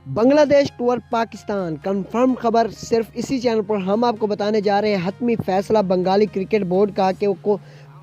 بنگلہ دیش tour Pakistan confirm خبر صرف اسی چینل پر ہم آپ کو بتانے جا رہے ہیں حتمی فیصلہ بنگالی کرکٹ بورڈ کا کہ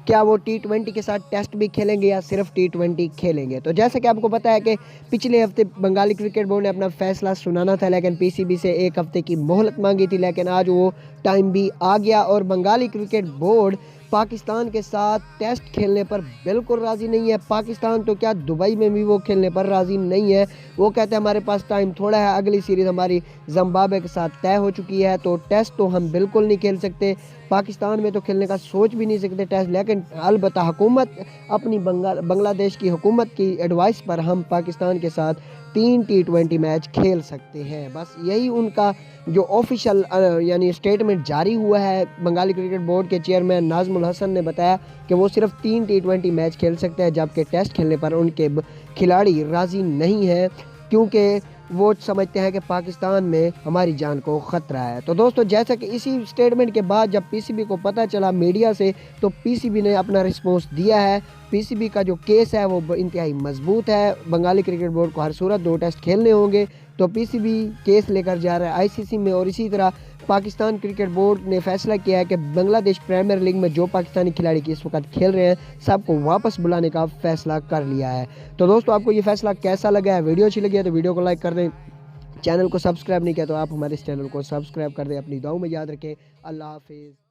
کیا وہ T20 کے ساتھ ٹیسٹ بھی کھیلیں گے یا صرف T20 کھیلیں گے۔ تو جیسا کہ آپ کو پتہ ہے کہ پچھلے ہفتے بنگالی کرکٹ بورڈ نے اپنا فیصلہ سنانا تھا، لیکن PCB سے ایک ہفتے کی مہلت مانگی تھی، لیکن آج وہ ٹائم بھی آ گیا اور بنگالی کرکٹ بورڈ پاکستان کے ساتھ ٹیسٹ کھیلنے پر بالکل راضی نہیں ہے۔ پاکستان تو کیا دبئی میں بھی وہ کھیلنے پر راضی نہیں ہے۔ وہ کہتے ہیں ہمارے پاس ٹائم تھوڑا ہے، اگلی سیریز ہماری زمبابوے کے ساتھ طے ہو چکی ہے، تو ٹیسٹ تو ہم بالکل نہیں کھیل سکتے، پاکستان میں تو کھیلنے کا سوچ بھی نہیں سکتے ٹیسٹ۔ لیکن البتہ حکومت اپنی بنگلہ دیش کی حکومت کی ایڈوائس پر ہم پاکستان کے ساتھ 3 T20 میچ کھیل سکتے ہیں۔ بس یہی ان کا جو آفیشیل یعنی اسٹیٹمنٹ جاری ہوا ہے۔ بنگالی کرکٹ بورڈ کے چیئرمین ناظم الحسن نے بتایا کہ وہ صرف 3 T20 میچ کھیل سکتے ہیں، جبکہ ٹیسٹ کھیلنے پر ان کے کھلاڑی راضی نہیں ہیں، کیونکہ وہ سمجھتے ہیں کہ پاکستان میں ہماری جان کو خطرہ ہے۔ تو دوستو، جیسا کہ اسی اسٹیٹمنٹ کے بعد جب PCB کو پتہ چلا میڈیا سے، تو PCB نے اپنا رسپانس دیا ہے۔ PCB کا جو کیس ہے وہ انتہائی مضبوط ہے، بنگالی کرکٹ بورڈ کو ہر صورت 2 ٹیسٹ کھیلنے ہوں گے، تو PCB کیس لے کر جا رہا ہے ICC میں۔ اور اسی طرح پاکستان کرکٹ بورڈ نے فیصلہ کیا ہے کہ بنگلہ دیش پریمیئر لیگ میں جو پاکستانی کھلاڑی کی اس وقت کھیل رہے ہیں سب کو واپس بلانے کا فیصلہ کر لیا ہے۔ تو دوستو، آپ کو یہ فیصلہ کیسا لگا ہے؟ ویڈیو اچھی لگی ہے تو ویڈیو کو لائک کر دیں، چینل کو سبسکرائب نہیں کیا تو آپ ہمارے اس چینل کو سبسکرائب کر دیں۔ اپنی دعاؤں میں یاد رکھیں۔ اللہ حافظ۔